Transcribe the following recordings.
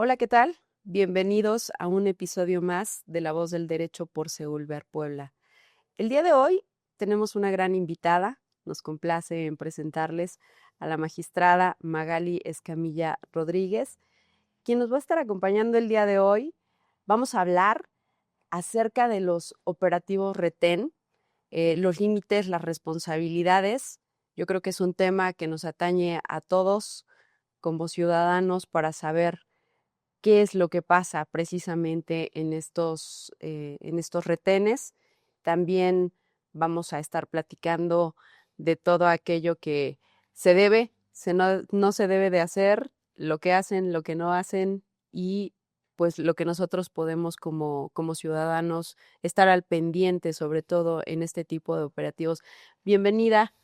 Hola, ¿qué tal? Bienvenidos a un episodio más de La Voz del Derecho por Seúlver, Puebla. El día de hoy tenemos una gran invitada. Nos complace en presentarles a la magistrada Magali Escamilla Rodríguez, quien nos va a estar acompañando el día de hoy. Vamos a hablar acerca de los operativos retén, los límites, las responsabilidades. Yo creo que es un tema que nos atañe a todos como ciudadanos para saber qué es lo que pasa precisamente en estos retenes. También vamos a estar platicando de todo aquello que se debe, no se debe de hacer, lo que hacen, lo que no hacen y pues lo que nosotros podemos como ciudadanos estar al pendiente, sobre todo en este tipo de operativos. Bienvenida,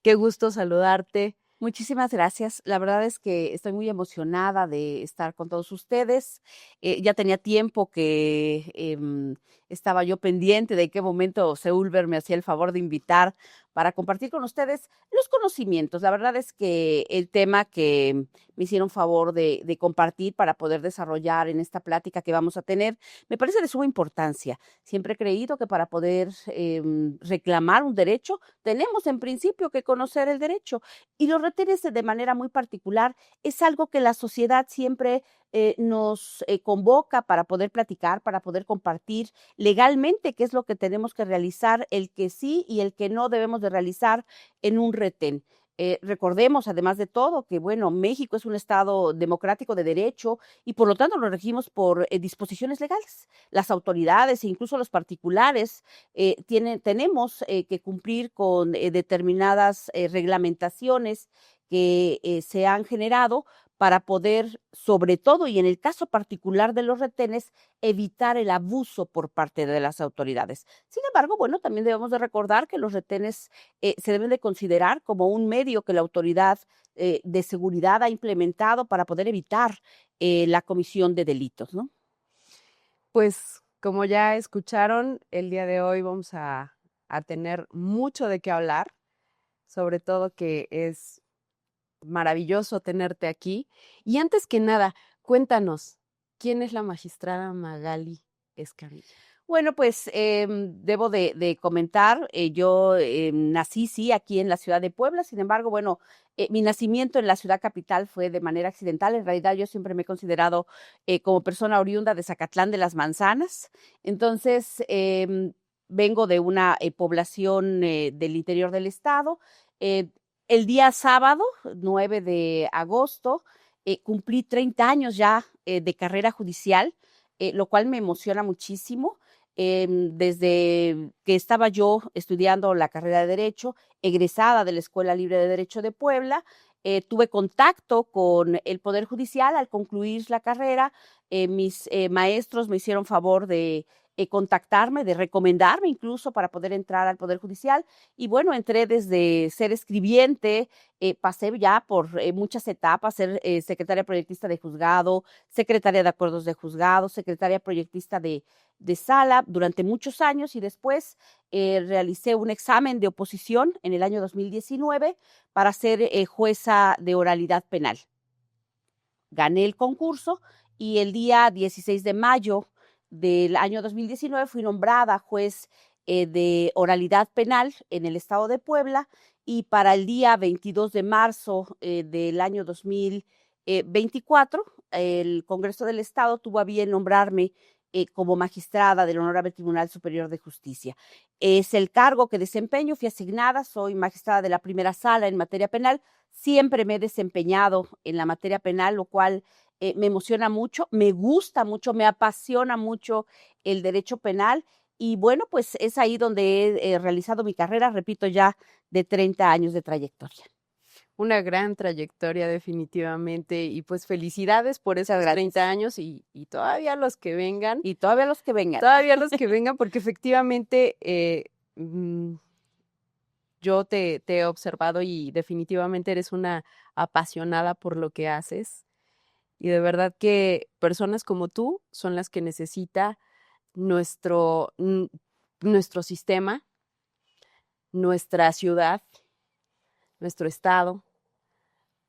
qué gusto saludarte. Muchísimas gracias. La verdad es que estoy muy emocionada de estar con todos ustedes. Ya tenía tiempo que estaba yo pendiente de qué momento Seúlver me hacía el favor de invitar para compartir con ustedes los conocimientos. La verdad es que el tema que me hicieron favor de compartir para poder desarrollar en esta plática que vamos a tener, me parece de suma importancia. Siempre he creído que para poder reclamar un derecho, tenemos en principio que conocer el derecho. Y los retenes de manera muy particular es algo que la sociedad siempre nos convoca para poder platicar, para poder compartir legalmente qué es lo que tenemos que realizar, el que sí y el que no debemos de realizar en un retén. Recordemos, además de todo, que bueno, México es un estado democrático de derecho y por lo tanto lo regimos por disposiciones legales. Las autoridades e incluso los particulares tenemos que cumplir con determinadas reglamentaciones que se han generado para poder, sobre todo y en el caso particular de los retenes, evitar el abuso por parte de las autoridades. Sin embargo, bueno, también debemos de recordar que los retenes se deben de considerar como un medio que la autoridad de seguridad ha implementado para poder evitar la comisión de delitos, ¿no? Pues como ya escucharon, el día de hoy vamos a tener mucho de qué hablar, sobre todo que es maravilloso tenerte aquí. Y antes que nada, cuéntanos, ¿quién es la magistrada Magali Escamilla? Bueno, pues debo de comentar, yo nací, sí, aquí en la ciudad de Puebla. Sin embargo, bueno, mi nacimiento en la ciudad capital fue de manera accidental. En realidad yo siempre me he considerado como persona oriunda de Zacatlán de las Manzanas. Entonces, vengo de una población del interior del estado. Eh, el día sábado, 9 de agosto, cumplí 30 años ya de carrera judicial, lo cual me emociona muchísimo. Desde que estaba yo estudiando la carrera de Derecho, egresada de la Escuela Libre de Derecho de Puebla, tuve contacto con el Poder Judicial al concluir la carrera. Mis maestros me hicieron favor de contactarme, de recomendarme incluso para poder entrar al Poder Judicial. Y bueno, entré desde ser escribiente, pasé ya por muchas etapas, ser secretaria proyectista de juzgado, secretaria de acuerdos de juzgado, secretaria proyectista de sala durante muchos años y después realicé un examen de oposición en el año 2019 para ser jueza de oralidad penal. Gané el concurso y el día 16 de mayo del año 2019 fui nombrada juez de oralidad penal en el estado de Puebla y para el día 22 de marzo del año 2024 el Congreso del Estado tuvo a bien nombrarme como magistrada del Honorable Tribunal Superior de Justicia. Es el cargo que desempeño, fui asignada, soy magistrada de la primera sala en materia penal. Siempre me he desempeñado en la materia penal, lo cual me emociona mucho, me gusta mucho, me apasiona mucho el derecho penal y bueno, pues es ahí donde he realizado mi carrera, repito, ya de 30 años de trayectoria. Una gran trayectoria definitivamente y pues felicidades por Muchas esos gracias. 30 años y todavía los que vengan, Y todavía los que vengan. todavía los que vengan porque efectivamente yo te he observado y definitivamente eres una apasionada por lo que haces y de verdad que personas como tú son las que necesita nuestro, nuestro sistema, nuestra ciudad, nuestro estado,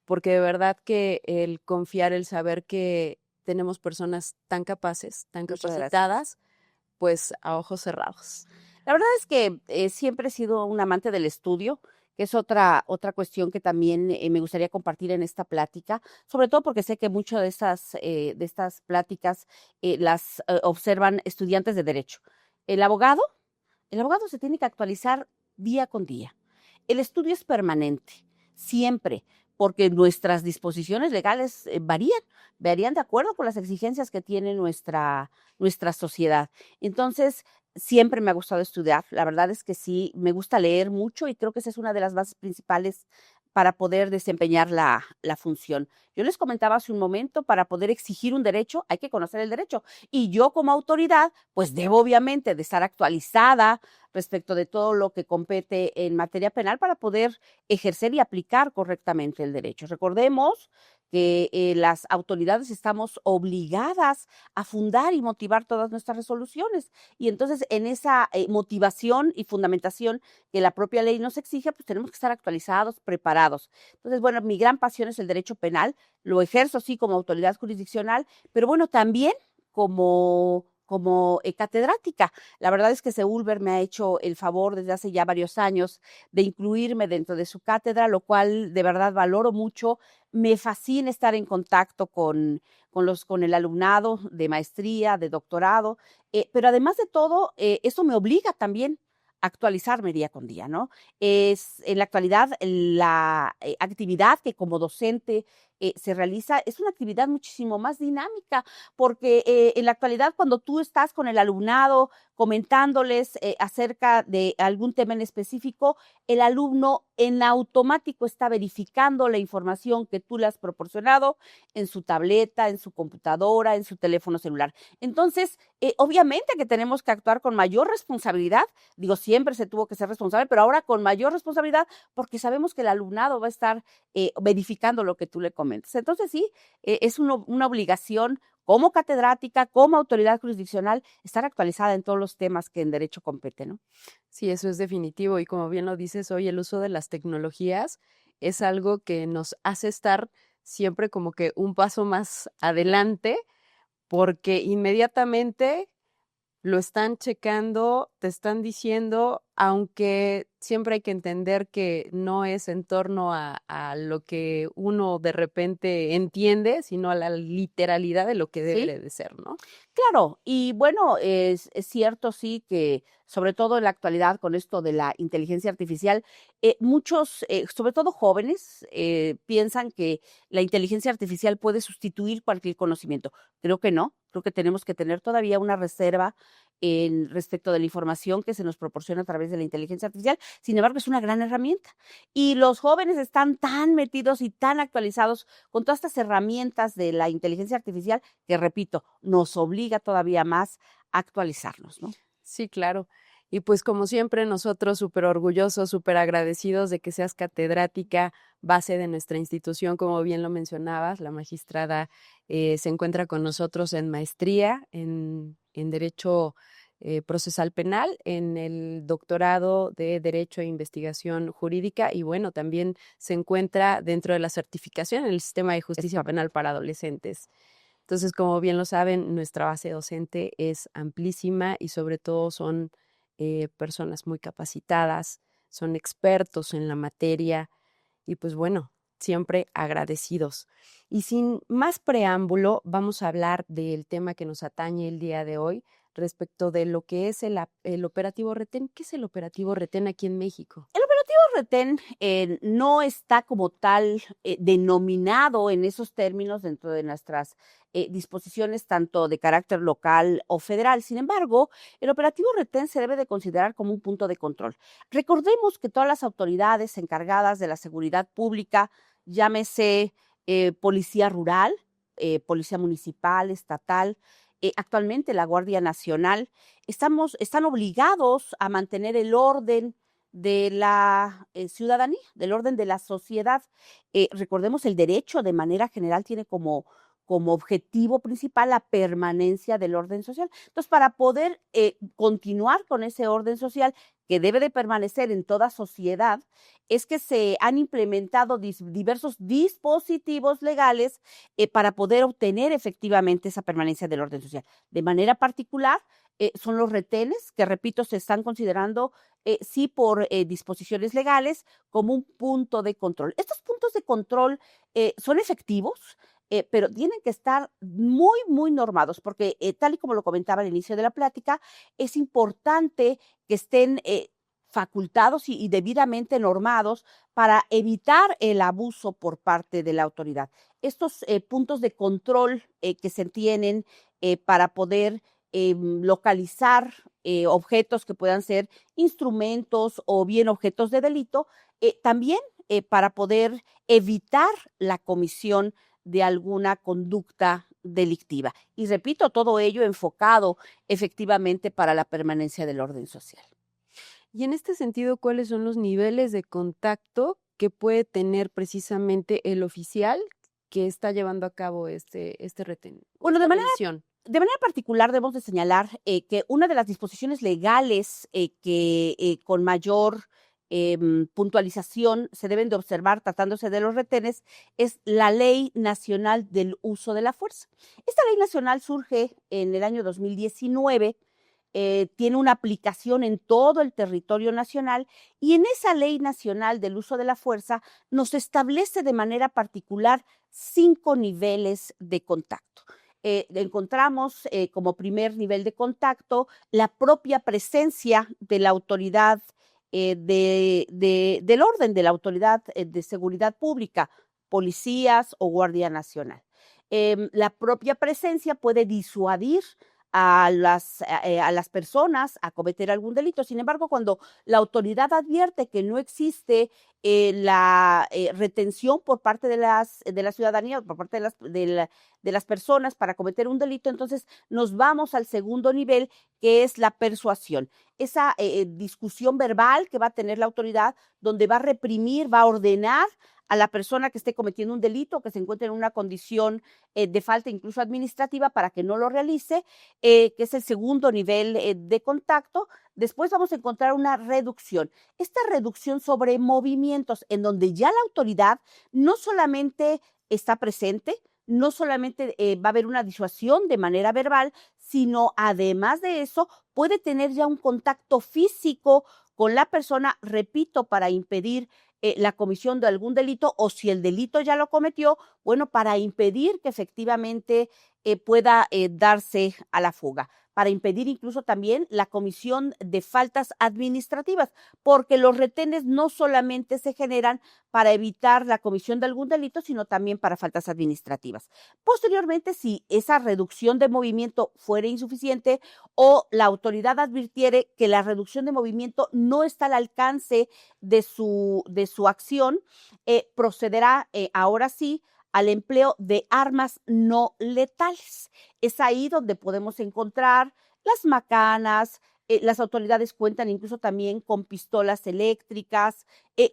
porque de verdad que el confiar, el saber que tenemos personas tan capaces, tan Muchas gracias. capacitadas, pues a ojos cerrados. La verdad es que siempre he sido un amante del estudio, que es otra cuestión que también me gustaría compartir en esta plática, sobre todo porque sé que muchas de estas pláticas las observan estudiantes de derecho. El abogado, el abogado se tiene que actualizar día con día. El estudio es permanente, siempre, porque nuestras disposiciones legales varían de acuerdo con las exigencias que tiene nuestra sociedad. Entonces, siempre me ha gustado estudiar. La verdad es que sí, me gusta leer mucho y creo que esa es una de las bases principales para poder desempeñar la función. Yo les comentaba hace un momento, para poder exigir un derecho hay que conocer el derecho. Y yo como autoridad, pues debo obviamente de estar actualizada respecto de todo lo que compete en materia penal para poder ejercer y aplicar correctamente el derecho. Recordemos que las autoridades estamos obligadas a fundar y motivar todas nuestras resoluciones. Y entonces en esa motivación y fundamentación que la propia ley nos exige, pues tenemos que estar actualizados, preparados. Entonces, bueno, mi gran pasión es el derecho penal, lo ejerzo sí como autoridad jurisdiccional, pero bueno, también como catedrática. La verdad es que Seulver me ha hecho el favor desde hace ya varios años de incluirme dentro de su cátedra, lo cual de verdad valoro mucho. Me fascina estar en contacto con el alumnado de maestría, de doctorado, pero además de todo, eso me obliga también a actualizarme día con día, ¿no? Es en la actualidad la actividad que como docente se realiza es una actividad muchísimo más dinámica, porque en la actualidad cuando tú estás con el alumnado comentándoles acerca de algún tema en específico, el alumno en automático está verificando la información que tú le has proporcionado en su tableta, en su computadora, en su teléfono celular. Entonces, obviamente que tenemos que actuar con mayor responsabilidad. Digo, siempre se tuvo que ser responsable, pero ahora con mayor responsabilidad porque sabemos que el alumnado va a estar verificando lo que tú le comentas. Entonces, sí, es una obligación como catedrática, como autoridad jurisdiccional, estar actualizada en todos los temas que en derecho competen, ¿no? Sí, eso es definitivo. Y como bien lo dices hoy, el uso de las tecnologías es algo que nos hace estar siempre como que un paso más adelante, porque inmediatamente lo están checando, te están diciendo, aunque siempre hay que entender que no es en torno a lo que uno de repente entiende, sino a la literalidad de lo que ¿Sí? debe de ser, ¿no? Claro, y bueno, es cierto, sí, que sobre todo en la actualidad con esto de la inteligencia artificial, muchos, sobre todo jóvenes, piensan que la inteligencia artificial puede sustituir cualquier conocimiento. Creo que no, creo que tenemos que tener todavía una reserva en respecto de la información que se nos proporciona a través de la inteligencia artificial. Sin embargo, es una gran herramienta. Y los jóvenes están tan metidos y tan actualizados con todas estas herramientas de la inteligencia artificial que, repito, nos obliga todavía más a actualizarnos, ¿no? Sí, claro. Y pues como siempre, nosotros súper orgullosos, súper agradecidos de que seas catedrática, base de nuestra institución, como bien lo mencionabas, la magistrada se encuentra con nosotros en maestría en Derecho Procesal Penal, en el doctorado de Derecho e Investigación Jurídica y bueno, también se encuentra dentro de la certificación en el Sistema de Justicia Penal para Adolescentes. Entonces, como bien lo saben, nuestra base docente es amplísima y sobre todo son personas muy capacitadas, son expertos en la materia y pues bueno, siempre agradecidos. Y sin más preámbulo, vamos a hablar del tema que nos atañe el día de hoy respecto de lo que es el operativo Retén. ¿Qué es el operativo Retén aquí en México? El operativo retén no está como tal denominado en esos términos dentro de nuestras disposiciones tanto de carácter local o federal. Sin embargo, el operativo retén se debe de considerar como un punto de control. Recordemos que todas las autoridades encargadas de la seguridad pública, llámese policía rural, policía municipal, estatal, actualmente la Guardia Nacional, están obligados a mantener el orden de la ciudadanía, del orden de la sociedad. Recordemos, el derecho de manera general tiene como como objetivo principal la permanencia del orden social. Entonces, para poder continuar con ese orden social que debe de permanecer en toda sociedad, es que se han implementado diversos dispositivos legales para poder obtener efectivamente esa permanencia del orden social. De manera particular, son los retenes, que repito, se están considerando sí por disposiciones legales como un punto de control. Estos puntos de control son efectivos, pero tienen que estar muy, muy normados, porque tal y como lo comentaba al inicio de la plática, es importante que estén facultados y debidamente normados para evitar el abuso por parte de la autoridad. Estos puntos de control que se tienen para poder localizar objetos que puedan ser instrumentos o bien objetos de delito, también para poder evitar la comisión de alguna conducta delictiva. Y repito, todo ello enfocado efectivamente para la permanencia del orden social. Y en este sentido, ¿cuáles son los niveles de contacto que puede tener precisamente el oficial que está llevando a cabo este retén? Bueno, esta medición? de manera particular debemos de señalar que una de las disposiciones legales que con mayor puntualización se deben de observar tratándose de los retenes es la Ley Nacional del Uso de la Fuerza. Esta ley nacional surge en el año 2019, tiene una aplicación en todo el territorio nacional y en esa Ley Nacional del Uso de la Fuerza nos establece de manera particular 5 niveles de contacto. Encontramos como primer nivel de contacto la propia presencia de la autoridad del orden, de la autoridad de seguridad pública, policías o Guardia Nacional. La propia presencia puede disuadir a las personas a cometer algún delito. Sin embargo, cuando la autoridad advierte que no existe la retención por parte de la ciudadanía, por parte de las personas para cometer un delito, entonces nos vamos al segundo nivel, que es la persuasión. Esa discusión verbal que va a tener la autoridad, donde va a reprimir, va a ordenar a la persona que esté cometiendo un delito, que se encuentre en una condición de falta incluso administrativa para que no lo realice, que es el segundo nivel de contacto. Después vamos a encontrar una reducción. Esta reducción sobre movimientos en donde ya la autoridad no solamente está presente, no solamente va a haber una disuasión de manera verbal, sino además de eso puede tener ya un contacto físico con la persona, repito, para impedir la comisión de algún delito o si el delito ya lo cometió, bueno, para impedir que efectivamente pueda darse a la fuga, para impedir incluso también la comisión de faltas administrativas, porque los retenes no solamente se generan para evitar la comisión de algún delito, sino también para faltas administrativas. Posteriormente, si esa reducción de movimiento fuera insuficiente o la autoridad advirtiere que la reducción de movimiento no está al alcance de su acción, procederá ahora sí al empleo de armas no letales. Es ahí donde podemos encontrar las macanas, las autoridades cuentan incluso también con pistolas eléctricas,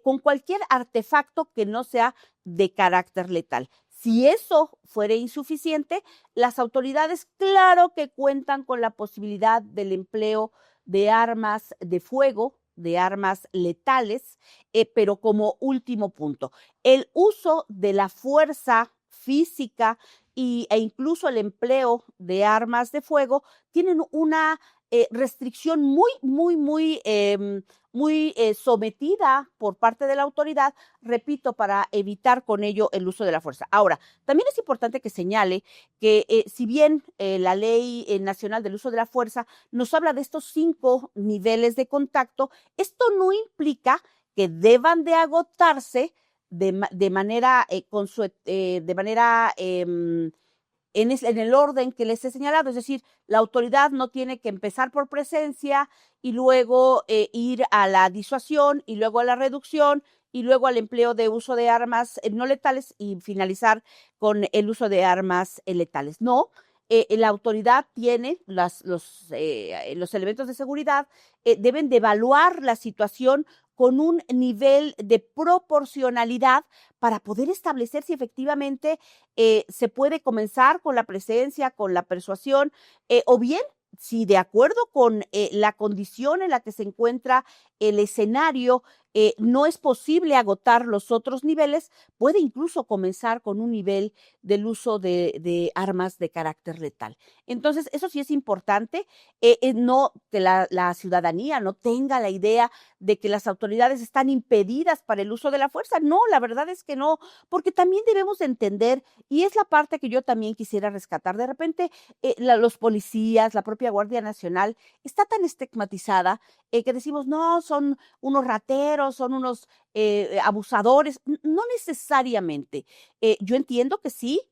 con cualquier artefacto que no sea de carácter letal. Si eso fuera insuficiente, las autoridades claro que cuentan con la posibilidad del empleo de armas de fuego, de armas letales, pero como último punto, el uso de la fuerza física e incluso el empleo de armas de fuego tienen una restricción muy sometida por parte de la autoridad, repito, para evitar con ello el uso de la fuerza. Ahora, también es importante que señale que si bien la Ley Nacional del Uso de la Fuerza nos habla de estos 5 niveles de contacto, esto no implica que deban de agotarse de manera en el orden que les he señalado, es decir, la autoridad no tiene que empezar por presencia y luego ir a la disuasión y luego a la reducción y luego al empleo de uso de armas no letales y finalizar con el uso de armas letales. No, la autoridad tiene los elementos de seguridad, deben de evaluar la situación con un nivel de proporcionalidad para poder establecer si efectivamente se puede comenzar con la presencia, con la persuasión, o bien si de acuerdo con la condición en la que se encuentra el escenario, no es posible agotar los otros niveles, puede incluso comenzar con un nivel del uso de armas de carácter letal. Entonces, eso sí es importante, no que la ciudadanía no tenga la idea de que las autoridades están impedidas para el uso de la fuerza. No, la verdad es que no, porque también debemos de entender, y es la parte que yo también quisiera rescatar, de repente los policías, la propia Guardia Nacional, está tan estigmatizada que decimos, no, son unos rateros, son unos abusadores. No necesariamente. Yo entiendo que sí,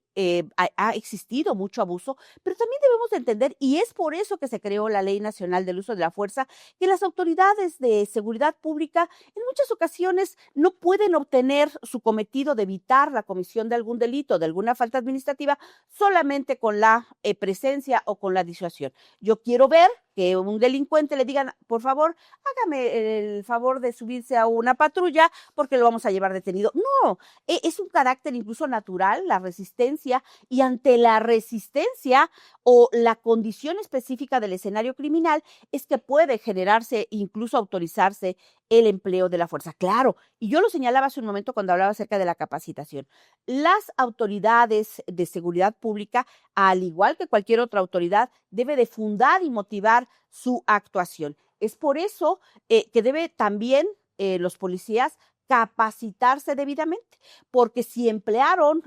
ha existido mucho abuso, pero también debemos de entender, y es por eso que se creó la Ley Nacional del Uso de la Fuerza, que las autoridades de seguridad pública en muchas ocasiones no pueden obtener su cometido de evitar la comisión de algún delito, de alguna falta administrativa, solamente con la presencia o con la disuasión. Yo quiero ver que un delincuente le digan, por favor, hágame el favor de subirse a una patrulla porque lo vamos a llevar detenido. No, es un carácter incluso natural, la resistencia, y ante la resistencia o la condición específica del escenario criminal es que puede generarse, incluso autorizarse el empleo de la fuerza. Claro, y yo lo señalaba hace un momento cuando hablaba acerca de la capacitación. Las autoridades de seguridad pública, al igual que cualquier otra autoridad, debe de fundar y motivar su actuación. Es por eso que debe también los policías capacitarse debidamente, porque si emplearon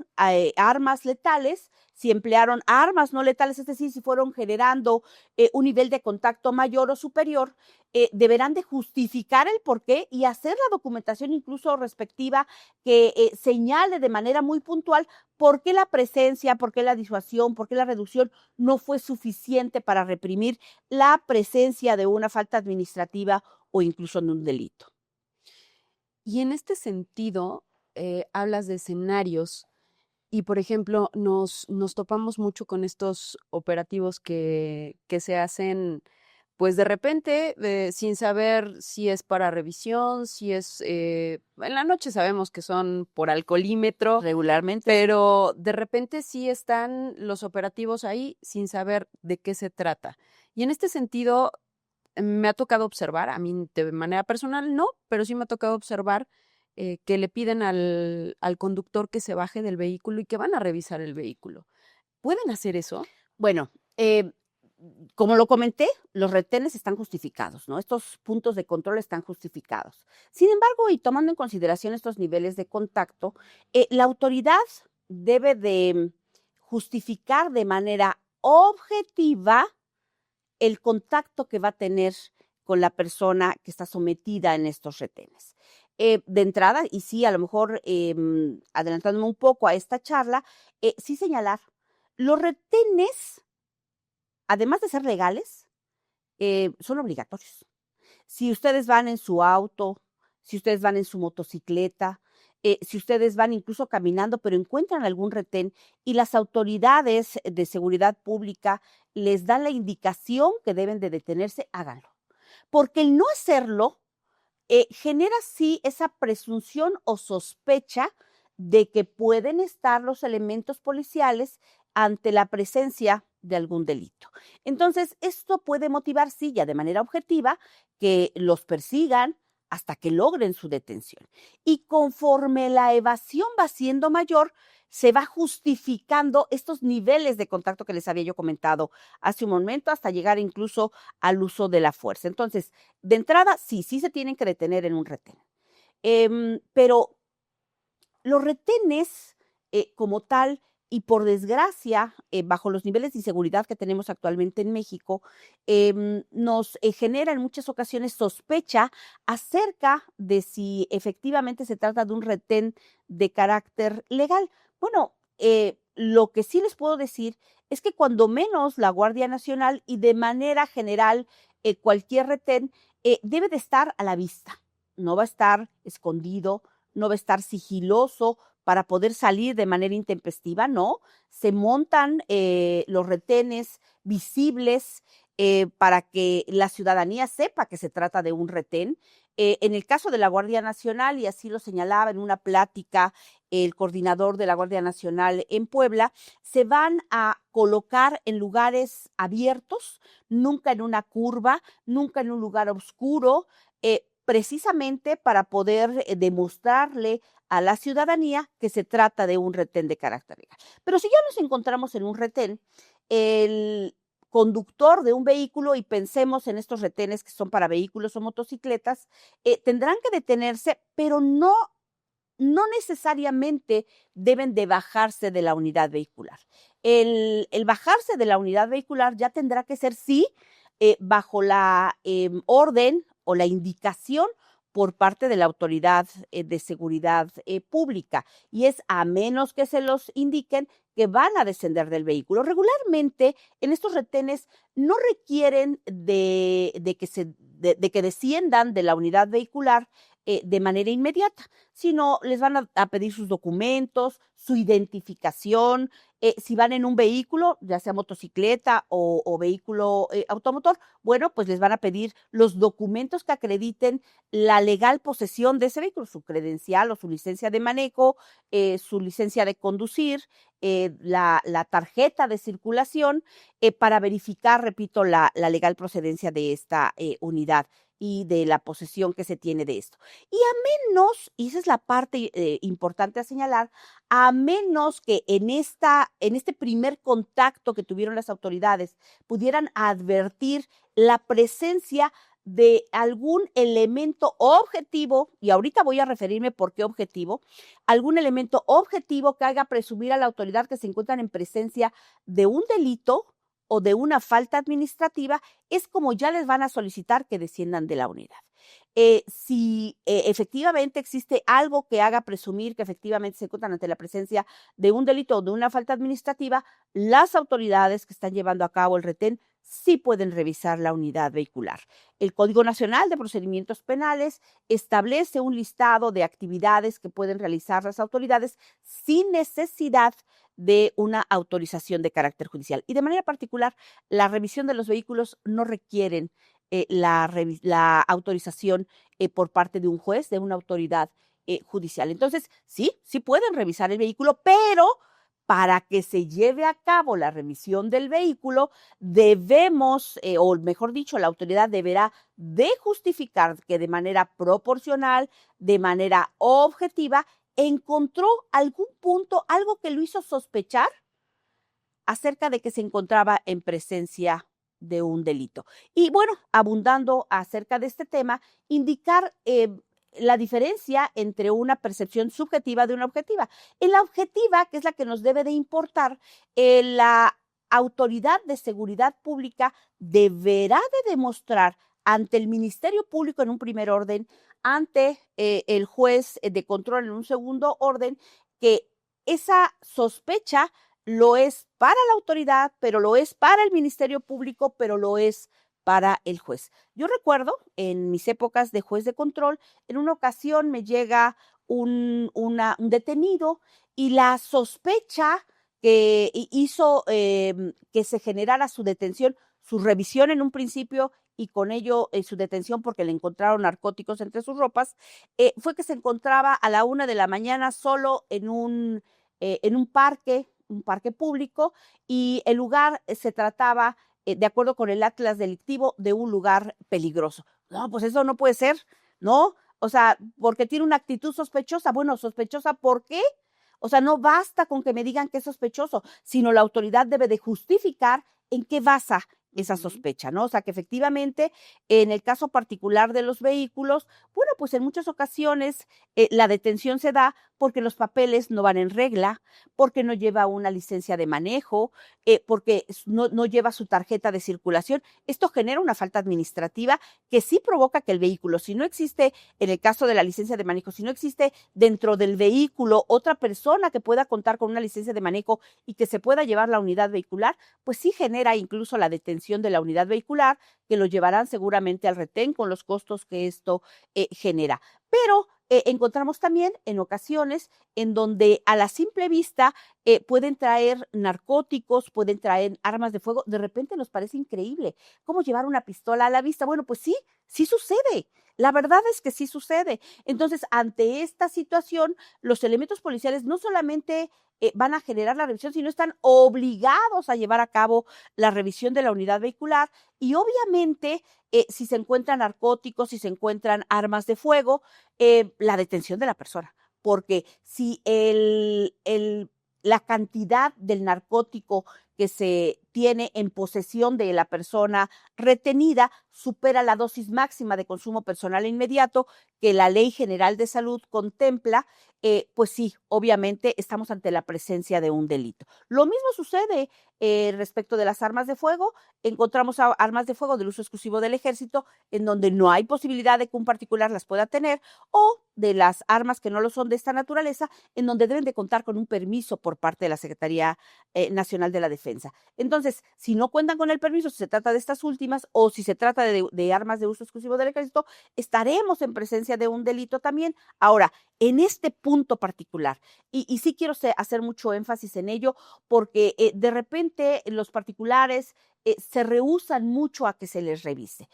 armas letales, si emplearon armas no letales, es decir, si fueron generando un nivel de contacto mayor o superior, deberán de justificar el porqué y hacer la documentación incluso respectiva que señale de manera muy puntual por qué la presencia, por qué la disuasión, por qué la reducción no fue suficiente para reprimir la presencia de una falta administrativa o incluso de un delito. Y en este sentido, hablas de escenarios y, por ejemplo, nos topamos mucho con estos operativos que se hacen, pues de repente, sin saber si es para revisión, si es, en la noche sabemos que son por alcoholímetro, Regularmente. pero de repente sí están los operativos ahí sin saber de qué se trata. Y en este sentido, me ha tocado observar, a mí de manera personal no, pero sí me ha tocado observar que le piden al conductor que se baje del vehículo y que van a revisar el vehículo. ¿Pueden hacer eso? Bueno, como lo comenté, los retenes están justificados, ¿no? Estos puntos de control están justificados. Sin embargo, y tomando en consideración estos niveles de contacto, la autoridad debe de justificar de manera objetiva el contacto que va a tener con la persona que está sometida en estos retenes. De entrada, y sí, a lo mejor adelantándome un poco a esta charla, sí señalar, los retenes, además de ser legales, son obligatorios. Si ustedes van en su auto, si ustedes van en su motocicleta, si ustedes van incluso caminando, pero encuentran algún retén y las autoridades de seguridad pública les dan la indicación que deben de detenerse, háganlo. Porque el no hacerlo genera sí esa presunción o sospecha de que pueden estar los elementos policiales ante la presencia de algún delito. Entonces, esto puede motivar, sí, ya de manera objetiva, que los persigan hasta que logren su detención. Y conforme la evasión va siendo mayor, se va justificando estos niveles de contacto que les había yo comentado hace un momento, hasta llegar incluso al uso de la fuerza. Entonces, de entrada, sí se tienen que detener en un retén. Pero los retenes como tal, y por desgracia, bajo los niveles de inseguridad que tenemos actualmente en México, nos genera en muchas ocasiones sospecha acerca de si efectivamente se trata de un retén de carácter legal. Bueno, lo que sí les puedo decir es que cuando menos la Guardia Nacional y de manera general cualquier retén debe de estar a la vista, no va a estar escondido, no va a estar sigiloso para poder salir de manera intempestiva, no. Se montan los retenes visibles para que la ciudadanía sepa que se trata de un retén. En el caso de la Guardia Nacional, y así lo señalaba en una plática el coordinador de la Guardia Nacional en Puebla, se van a colocar en lugares abiertos, nunca en una curva, nunca en un lugar oscuro, precisamente para poder demostrarle a la ciudadanía que se trata de un retén de carácter legal. Pero si ya nos encontramos en un retén, el conductor de un vehículo, y pensemos en estos retenes que son para vehículos o motocicletas, tendrán que detenerse, pero no necesariamente deben de bajarse de la unidad vehicular. El bajarse de la unidad vehicular ya tendrá que ser, sí, bajo la orden o la indicación por parte de la autoridad de seguridad pública, y es a menos que se los indiquen que van a descender del vehículo. Regularmente en estos retenes no requieren de que desciendan de la unidad vehicular de manera inmediata, sino les van a pedir sus documentos, su identificación, si van en un vehículo, ya sea motocicleta o vehículo automotor, bueno, pues les van a pedir los documentos que acrediten la legal posesión de ese vehículo, su credencial o su licencia de manejo, su licencia de conducir, la tarjeta de circulación, para verificar, repito, la legal procedencia de esta unidad y de la posesión que se tiene de esto. Y a menos, y esa es la parte importante a señalar, a menos que en este primer contacto que tuvieron las autoridades pudieran advertir la presencia de algún elemento objetivo, y ahorita voy a referirme por qué objetivo, algún elemento objetivo que haga presumir a la autoridad que se encuentran en presencia de un delito o de una falta administrativa, es como ya les van a solicitar que desciendan de la unidad. Si efectivamente existe algo que haga presumir que efectivamente se encuentran ante la presencia de un delito o de una falta administrativa, las autoridades que están llevando a cabo el retén sí pueden revisar la unidad vehicular. El Código Nacional de Procedimientos Penales establece un listado de actividades que pueden realizar las autoridades sin necesidad de una autorización de carácter judicial. Y de manera particular, la revisión de los vehículos no requieren la autorización por parte de un juez, de una autoridad judicial. Entonces, sí pueden revisar el vehículo, pero para que se lleve a cabo la revisión del vehículo, debemos, o mejor dicho, la autoridad deberá de justificar que de manera proporcional, de manera objetiva, encontró algún punto, algo que lo hizo sospechar acerca de que se encontraba en presencia de un delito. Y bueno, abundando acerca de este tema, indicar la diferencia entre una percepción subjetiva de una objetiva. En la objetiva, que es la que nos debe de importar, la autoridad de seguridad pública deberá de demostrar ante el Ministerio Público en un primer orden, ante el juez de control en un segundo orden, que esa sospecha lo es para la autoridad, pero lo es para el Ministerio Público, pero lo es para el juez. Yo recuerdo en mis épocas de juez de control, en una ocasión me llega un detenido y la sospecha que hizo que se generara su detención, su revisión en un principio y con ello su detención porque le encontraron narcóticos entre sus ropas, fue que se encontraba a la 1 de la mañana solo en un parque público, y el lugar se trataba, de acuerdo con el atlas delictivo, de un lugar peligroso. No, pues eso no puede ser, ¿no? O sea, porque tiene una actitud sospechosa. Bueno, ¿sospechosa por qué? O sea, no basta con que me digan que es sospechoso, sino la autoridad debe de justificar en qué basa esa sospecha, ¿no? O sea, que efectivamente, en el caso particular de los vehículos, bueno, pues en muchas ocasiones la detención se da porque los papeles no van en regla, porque no lleva una licencia de manejo, porque no lleva su tarjeta de circulación. Esto genera una falta administrativa que sí provoca que el vehículo, si no existe, en el caso de la licencia de manejo, si no existe dentro del vehículo otra persona que pueda contar con una licencia de manejo y que se pueda llevar la unidad vehicular, pues sí genera incluso la detención de la unidad vehicular, que lo llevarán seguramente al retén con los costos que esto genera. Pero encontramos también en ocasiones en donde a la simple vista pueden traer narcóticos, pueden traer armas de fuego. De repente nos parece increíble cómo llevar una pistola a la vista. Bueno, pues sí sucede. La verdad es que sí sucede. Entonces, ante esta situación, los elementos policiales no solamente van a generar la revisión, sino están obligados a llevar a cabo la revisión de la unidad vehicular y obviamente si se encuentran narcóticos, si se encuentran armas de fuego, la detención de la persona. Porque si la cantidad del narcótico que se tiene en posesión de la persona retenida supera la dosis máxima de consumo personal inmediato que la Ley General de Salud contempla, pues sí, obviamente estamos ante la presencia de un delito. Lo mismo sucede respecto de las armas de fuego. Encontramos armas de fuego del uso exclusivo del ejército en donde no hay posibilidad de que un particular las pueda tener, o de las armas que no lo son de esta naturaleza, en donde deben de contar con un permiso por parte de la Secretaría Nacional de la Defensa. Entonces, si no cuentan con el permiso, si se trata de estas últimas o si se trata de armas de uso exclusivo del ejército, estaremos en presencia de un delito también. Ahora, en este punto particular, y sí quiero hacer mucho énfasis en ello, porque de repente los particulares se rehúsan mucho a que se les revise.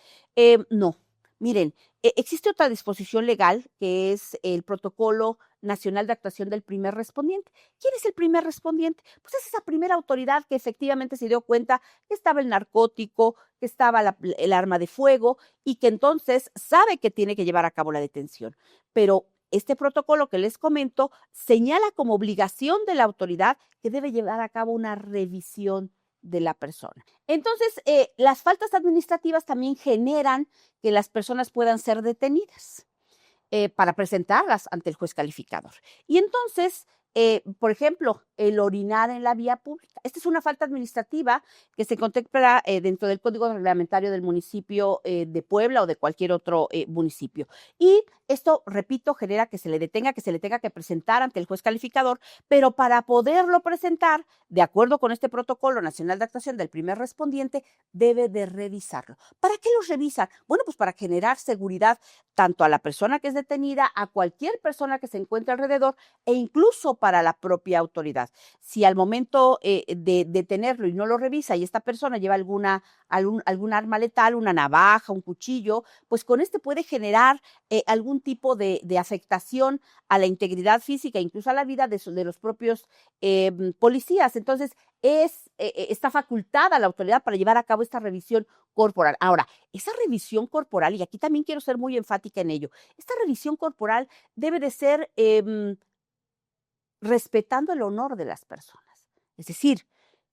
No, miren, existe otra disposición legal que es el Protocolo Nacional de Actuación del Primer Respondiente. ¿Quién es el primer respondiente? Pues es esa primera autoridad que efectivamente se dio cuenta que estaba el narcótico, que estaba el arma de fuego y que entonces sabe que tiene que llevar a cabo la detención. Pero este protocolo que les comento señala como obligación de la autoridad que debe llevar a cabo una revisión de la persona. Entonces, las faltas administrativas también generan que las personas puedan ser detenidas para presentarlas ante el juez calificador. Y entonces, por ejemplo, el orinar en la vía pública. Esta es una falta administrativa que se contempla dentro del Código Reglamentario del municipio de Puebla o de cualquier otro municipio. Y esto, repito, genera que se le tenga que presentar ante el juez calificador, pero para poderlo presentar, de acuerdo con este Protocolo Nacional de Actuación del Primer Respondiente, debe de revisarlo. ¿Para qué los revisan? Bueno, pues para generar seguridad tanto a la persona que es detenida, a cualquier persona que se encuentre alrededor e incluso para la propia autoridad. Si al momento de detenerlo y no lo revisa y esta persona lleva algún arma letal, una navaja, un cuchillo, pues con este puede generar algún tipo de afectación a la integridad física, incluso a la vida de los propios policías. Entonces, está facultada la autoridad para llevar a cabo esta revisión corporal. Ahora, esa revisión corporal, y aquí también quiero ser muy enfática en ello, esta revisión corporal debe de ser respetando el honor de las personas. Es decir,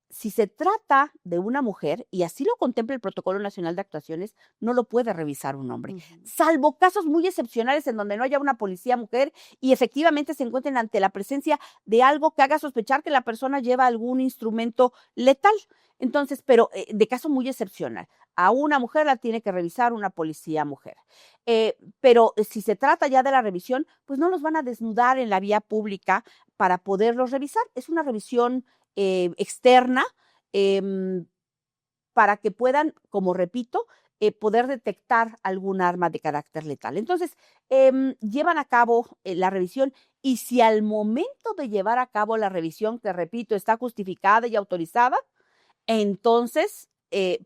si se trata de una mujer, y así lo contempla el Protocolo Nacional de Actuaciones, no lo puede revisar un hombre, salvo casos muy excepcionales en donde no haya una policía mujer y efectivamente se encuentren ante la presencia de algo que haga sospechar que la persona lleva algún instrumento letal. Entonces, pero de caso muy excepcional, a una mujer la tiene que revisar una policía mujer. Pero si se trata ya de la revisión, pues no los van a desnudar en la vía pública para poderlos revisar. Es una revisión externa para que puedan, como repito, poder detectar algún arma de carácter letal. Entonces, llevan a cabo la revisión y si al momento de llevar a cabo la revisión, que repito, está justificada y autorizada, entonces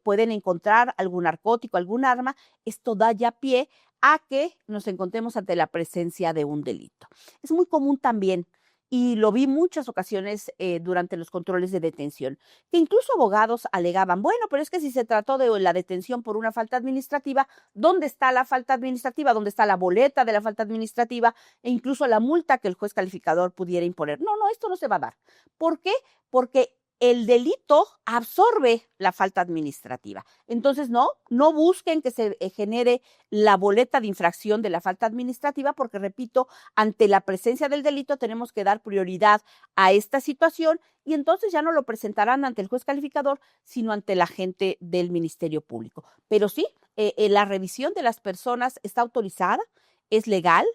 pueden encontrar algún narcótico, algún arma. Esto da ya pie a que nos encontremos ante la presencia de un delito. Es muy común también, y lo vi muchas ocasiones durante los controles de detención, que incluso abogados alegaban, bueno, pero es que si se trató de la detención por una falta administrativa, ¿dónde está la falta administrativa? ¿Dónde está la boleta de la falta administrativa? E incluso la multa que el juez calificador pudiera imponer. No, esto no se va a dar. ¿Por qué? Porque el delito absorbe la falta administrativa. Entonces, no busquen que se genere la boleta de infracción de la falta administrativa, porque, repito, ante la presencia del delito tenemos que dar prioridad a esta situación y entonces ya no lo presentarán ante el juez calificador, sino ante la agente del Ministerio Público. Pero sí, la revisión de las personas está autorizada, es legal.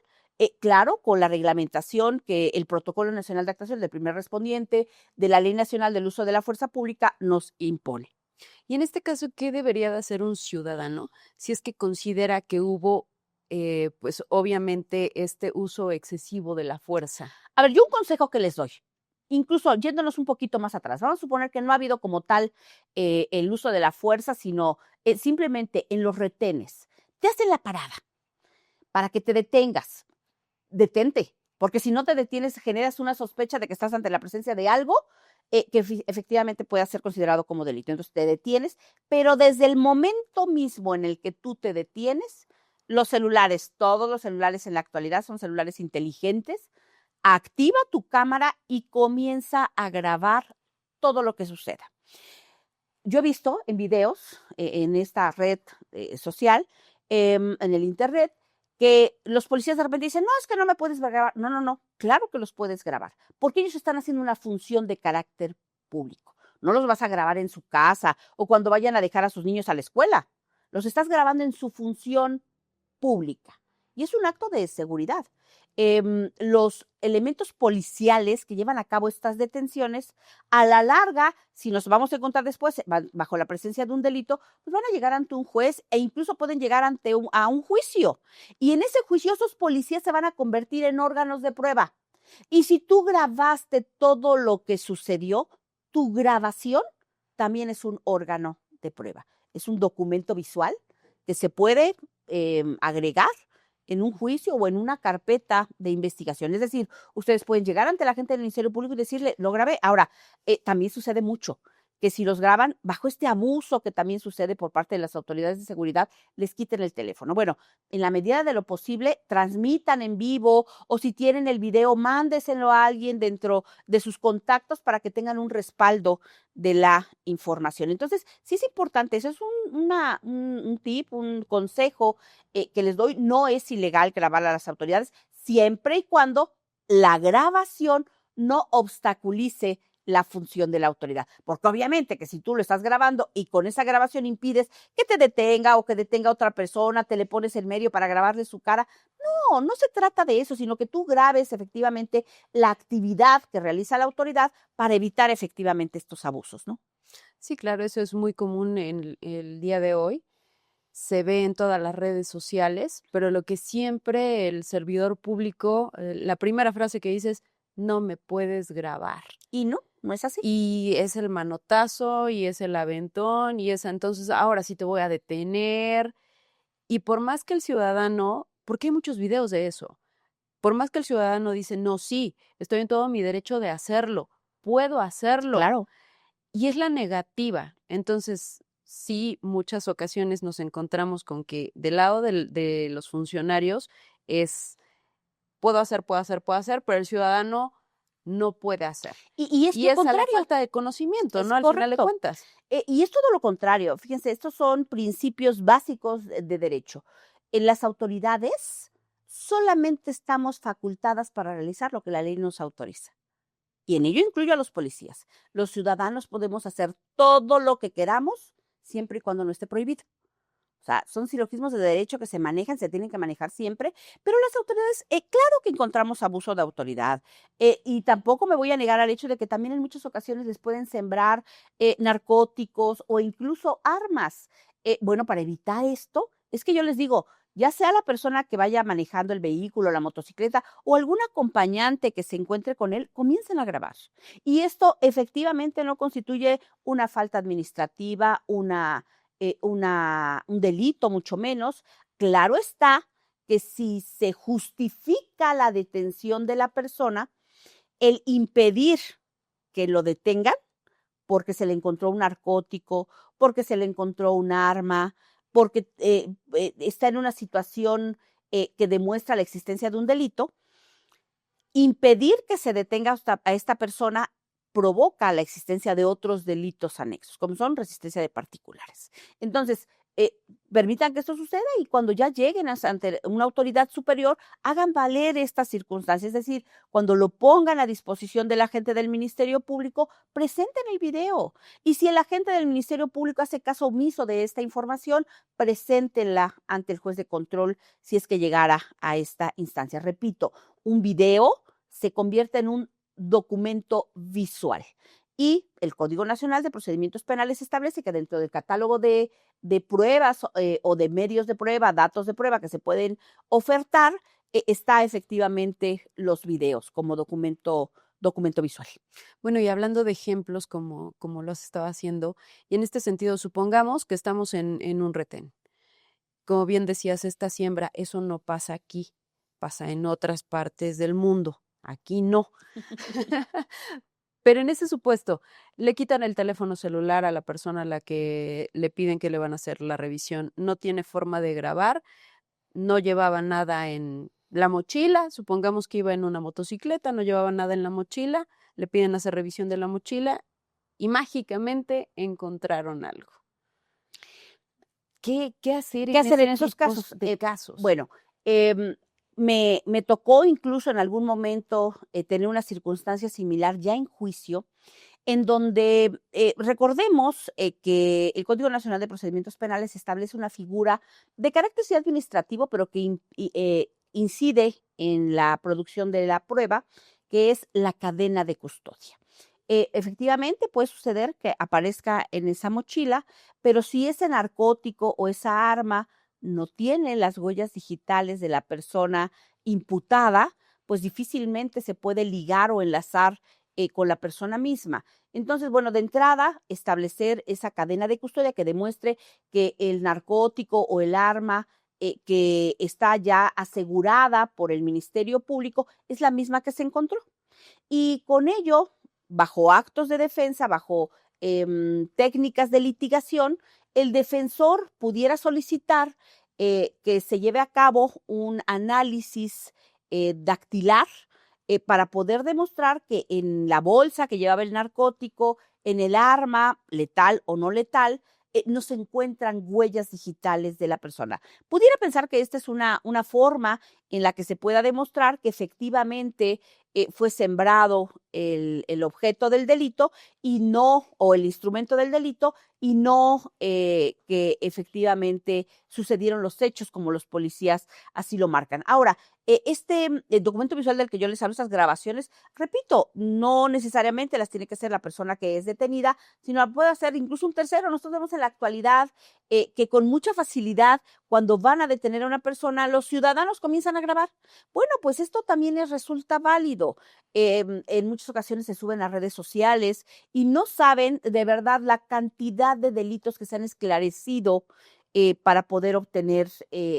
Claro, con la reglamentación que el Protocolo Nacional de Actuación del Primer Respondiente de la Ley Nacional del Uso de la Fuerza Pública nos impone. Y en este caso, ¿qué debería de hacer un ciudadano si es que considera que hubo, pues obviamente, este uso excesivo de la fuerza? A ver, yo un consejo que les doy, incluso yéndonos un poquito más atrás, vamos a suponer que no ha habido como tal el uso de la fuerza, sino simplemente en los retenes, te hacen la parada. para que te detengas. Detente, porque si no te detienes, generas una sospecha de que estás ante la presencia de algo que efectivamente pueda ser considerado como delito. Entonces te detienes, pero desde el momento mismo en el que tú te detienes, los celulares, todos los celulares en la actualidad son celulares inteligentes, activa tu cámara y comienza a grabar todo lo que suceda. Yo he visto en videos en esta red social, en el internet, que los policías de repente dicen, no, es que no me puedes grabar. No, no, no, claro que los puedes grabar, porque ellos están haciendo una función de carácter público. No los vas a grabar en su casa o cuando vayan a dejar a sus niños a la escuela. Los estás grabando en su función pública. Y es un acto de seguridad. Los elementos policiales que llevan a cabo estas detenciones, a la larga, si nos vamos a encontrar después bajo la presencia de un delito, pues van a llegar ante un juez e incluso pueden llegar a un juicio. Y en ese juicio esos policías se van a convertir en órganos de prueba. Y si tú grabaste todo lo que sucedió, tu grabación también es un órgano de prueba. Es un documento visual que se puede agregar en un juicio o en una carpeta de investigación. Es decir, ustedes pueden llegar ante la gente del Ministerio Público y decirle, lo grabé. Ahora, también sucede mucho que si los graban bajo este abuso que también sucede por parte de las autoridades de seguridad, les quiten el teléfono. Bueno, en la medida de lo posible, transmitan en vivo o si tienen el video, mándeselo a alguien dentro de sus contactos para que tengan un respaldo de la información. Entonces, sí es importante, eso es un tip, un consejo que les doy. No es ilegal grabar a las autoridades siempre y cuando la grabación no obstaculice la función de la autoridad. Porque obviamente que si tú lo estás grabando y con esa grabación impides que te detenga o que detenga a otra persona, te le pones en medio para grabarle su cara, no se trata de eso, sino que tú grabes efectivamente la actividad que realiza la autoridad para evitar efectivamente estos abusos, ¿no? Sí, claro, eso es muy común en el día de hoy. Se ve en todas las redes sociales, pero lo que siempre el servidor público, la primera frase que dice es, no me puedes grabar. Y no es así. Y es el manotazo y es el aventón y es entonces ahora sí te voy a detener. Y por más que el ciudadano, porque hay muchos videos de eso, por más que el ciudadano dice, no, sí, estoy en todo mi derecho de hacerlo, puedo hacerlo. Claro. Y es la negativa. Entonces, sí, muchas ocasiones nos encontramos con que del lado de los funcionarios es, puedo hacer, puedo hacer, puedo hacer, pero el ciudadano no puede hacer. Y es Y lo es a la contrario. falta de conocimiento, Es ¿no? Al final de correcto. cuentas. Y es todo lo contrario. Fíjense, estos son principios básicos de derecho. En las autoridades solamente estamos facultadas para realizar lo que la ley nos autoriza. Y en ello incluyo a los policías. Los ciudadanos podemos hacer todo lo que queramos siempre y cuando no esté prohibido. O sea, son silogismos de derecho que se manejan, se tienen que manejar siempre, pero las autoridades, claro que encontramos abuso de autoridad, y tampoco me voy a negar al hecho de que también en muchas ocasiones les pueden sembrar narcóticos o incluso armas. Bueno, para evitar esto, es que yo les digo, ya sea la persona que vaya manejando el vehículo, la motocicleta o algún acompañante que se encuentre con él, comiencen a grabar. Y esto efectivamente no constituye una falta administrativa, un delito, mucho menos. Claro está que si se justifica la detención de la persona, el impedir que lo detengan porque se le encontró un narcótico, porque se le encontró un arma, porque está en una situación que demuestra la existencia de un delito, impedir que se detenga a esta persona provoca la existencia de otros delitos anexos, como son resistencia de particulares. Entonces, permitan que esto suceda y cuando ya lleguen ante una autoridad superior, hagan valer estas circunstancias. Es decir, cuando lo pongan a disposición del agente del Ministerio Público, presenten el video. Y si el agente del Ministerio Público hace caso omiso de esta información, preséntenla ante el juez de control si es que llegara a esta instancia. Repito, un video se convierte en un documento visual. Y el Código Nacional de Procedimientos Penales establece que dentro del catálogo de pruebas o de medios de prueba, datos de prueba que se pueden ofertar, está efectivamente los videos como documento visual. Bueno, y hablando de ejemplos como lo has estado haciendo, y en este sentido, supongamos que estamos en un retén como bien decías, esta siembra, eso no pasa aquí, pasa en otras partes del mundo, aquí no. Pero en ese supuesto, le quitan el teléfono celular a la persona a la que le piden que le van a hacer la revisión, no tiene forma de grabar, no llevaba nada en la mochila, supongamos que iba en una motocicleta, no llevaba nada en la mochila, le piden hacer revisión de la mochila y mágicamente encontraron algo. ¿Qué hacer ¿Qué hacer en ese esos tipo casos? de casos? Bueno, me tocó incluso en algún momento tener una circunstancia similar ya en juicio, en donde recordemos que el Código Nacional de Procedimientos Penales establece una figura de carácter sí administrativo, pero que incide en la producción de la prueba, que es la cadena de custodia. Efectivamente, puede suceder que aparezca en esa mochila, pero si ese narcótico o esa arma no tiene las huellas digitales de la persona imputada, pues difícilmente se puede ligar o enlazar con la persona misma. Entonces, bueno, de entrada, establecer esa cadena de custodia que demuestre que el narcótico o el arma que está ya asegurada por el Ministerio Público es la misma que se encontró. Y con ello, bajo actos de defensa, bajo técnicas de litigación, el defensor pudiera solicitar que se lleve a cabo un análisis dactilar para poder demostrar que en la bolsa que llevaba el narcótico, en el arma, letal o no letal, no se encuentran huellas digitales de la persona. Pudiera pensar que esta es una forma en la que se pueda demostrar que efectivamente fue sembrado el objeto del delito y no, o el instrumento del delito, y no que efectivamente sucedieron los hechos como los policías así lo marcan. Ahora, este documento visual del que yo les hablo, estas grabaciones, repito, no necesariamente las tiene que hacer la persona que es detenida, sino puede hacer incluso un tercero. Nosotros vemos en la actualidad que con mucha facilidad, cuando van a detener a una persona, los ciudadanos comienzan a grabar. Bueno, pues esto también resulta válido. En muchas ocasiones se suben a redes sociales y no saben de verdad la cantidad de delitos que se han esclarecido para poder obtener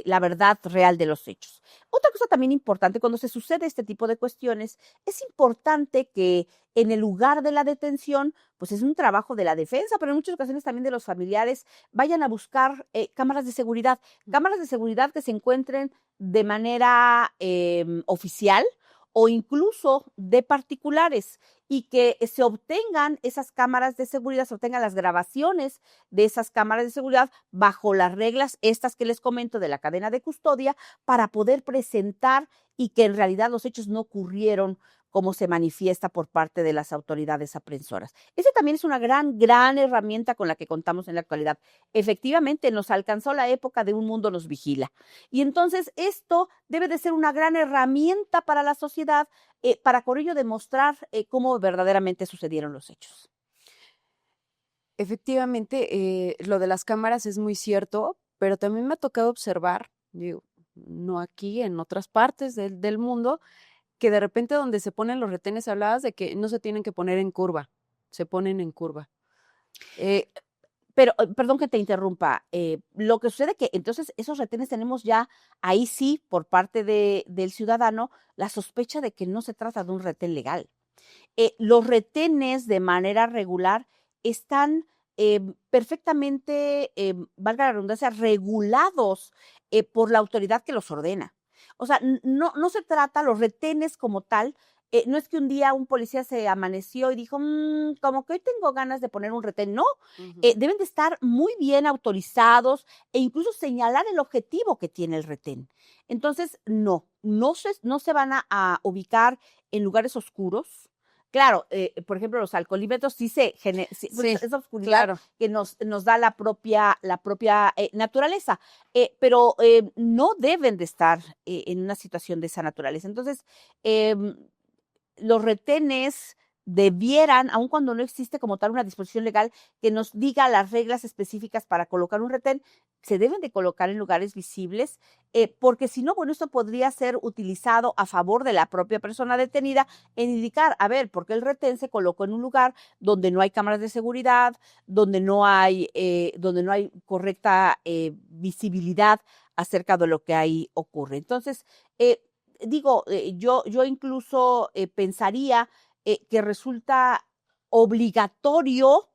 la verdad real de los hechos. Otra cosa también importante, cuando se sucede este tipo de cuestiones, es importante que en el lugar de la detención, pues es un trabajo de la defensa, pero en muchas ocasiones también de los familiares, vayan a buscar cámaras de seguridad que se encuentren de manera oficial o incluso de particulares, y que se obtengan esas cámaras de seguridad, se obtengan las grabaciones de esas cámaras de seguridad bajo las reglas estas que les comento de la cadena de custodia, para poder presentar y que en realidad los hechos no ocurrieron como se manifiesta por parte de las autoridades aprehensoras. Esa también es una gran herramienta con la que contamos en la actualidad. Efectivamente, nos alcanzó la época de un mundo nos vigila. Y entonces esto debe de ser una gran herramienta para la sociedad, para con ello demostrar cómo verdaderamente sucedieron los hechos. Efectivamente, lo de las cámaras es muy cierto, pero también me ha tocado observar, digo, no aquí, en otras partes del mundo, que de repente donde se ponen los retenes, hablabas de que no se tienen que poner en curva, se ponen en curva. Pero, perdón que te interrumpa, lo que sucede que entonces esos retenes tenemos ya, ahí sí, por parte del ciudadano, la sospecha de que no se trata de un retén legal. Los retenes de manera regular están perfectamente, valga la redundancia, regulados por la autoridad que los ordena. O sea, no se trata, los retenes como tal, no es que un día un policía se amaneció y dijo, como que hoy tengo ganas de poner un retén. No, deben de estar muy bien autorizados e incluso señalar el objetivo que tiene el retén. Entonces, no se van a ubicar en lugares oscuros. Claro, por ejemplo, los alcoholímetros sí pues, esa oscuridad claro, que nos da la propia naturaleza, pero no deben de estar en una situación de esa naturaleza. Entonces, los retenes debieran, aun cuando no existe como tal una disposición legal que nos diga las reglas específicas para colocar un retén, se deben de colocar en lugares visibles, porque si no, bueno, esto podría ser utilizado a favor de la propia persona detenida en indicar, a ver, ¿por qué el retén se colocó en un lugar donde no hay cámaras de seguridad, donde no hay correcta visibilidad acerca de lo que ahí ocurre? Entonces, yo incluso pensaría que resulta obligatorio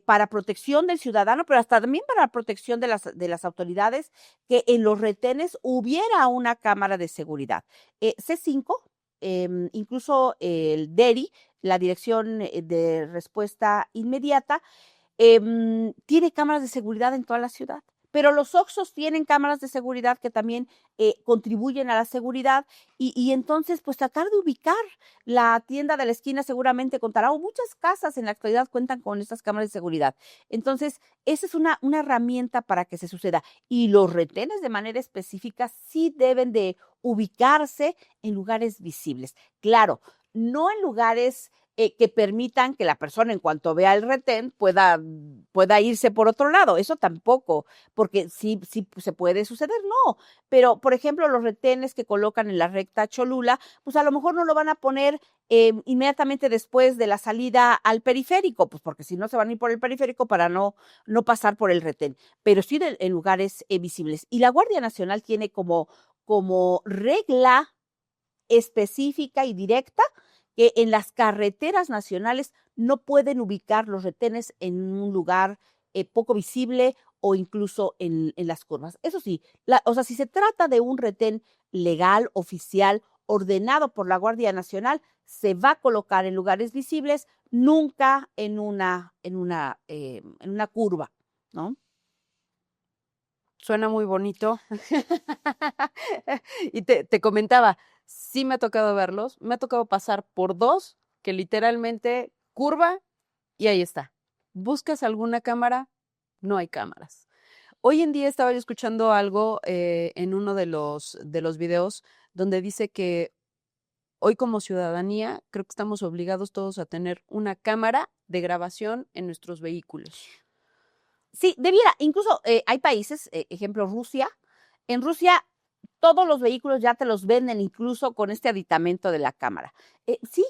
para protección del ciudadano, pero hasta también para protección de las autoridades, que en los retenes hubiera una cámara de seguridad. C5, incluso el DERI, la Dirección de Respuesta Inmediata, tiene cámaras de seguridad en toda la ciudad. Pero los Oxxos tienen cámaras de seguridad que también contribuyen a la seguridad y entonces pues tratar de ubicar la tienda de la esquina seguramente contará, o muchas casas en la actualidad cuentan con estas cámaras de seguridad. Entonces, esa es una herramienta para que se suceda. Y los retenes de manera específica sí deben de ubicarse en lugares visibles. Claro, no en lugares que permitan que la persona en cuanto vea el retén pueda irse por otro lado. Eso tampoco, porque sí se puede suceder, no. Pero, por ejemplo, los retenes que colocan en la recta Cholula, pues a lo mejor no lo van a poner inmediatamente después de la salida al periférico, pues porque si no se van a ir por el periférico para no pasar por el retén, pero sí en lugares visibles. Y la Guardia Nacional tiene como regla específica y directa que en las carreteras nacionales no pueden ubicar los retenes en un lugar poco visible o incluso en las curvas. Eso sí, o sea, si se trata de un retén legal, oficial, ordenado por la Guardia Nacional, se va a colocar en lugares visibles, nunca en una curva, ¿no? Suena muy bonito. Y te comentaba, sí me ha tocado verlos, me ha tocado pasar por dos que literalmente curva y ahí está. ¿Buscas alguna cámara? No hay cámaras. Hoy en día estaba yo escuchando algo en uno de los videos donde dice que hoy como ciudadanía creo que estamos obligados todos a tener una cámara de grabación en nuestros vehículos. Sí, debiera. Incluso hay países, ejemplo Rusia. En Rusia todos los vehículos ya te los venden incluso con este aditamento de la cámara. Sí,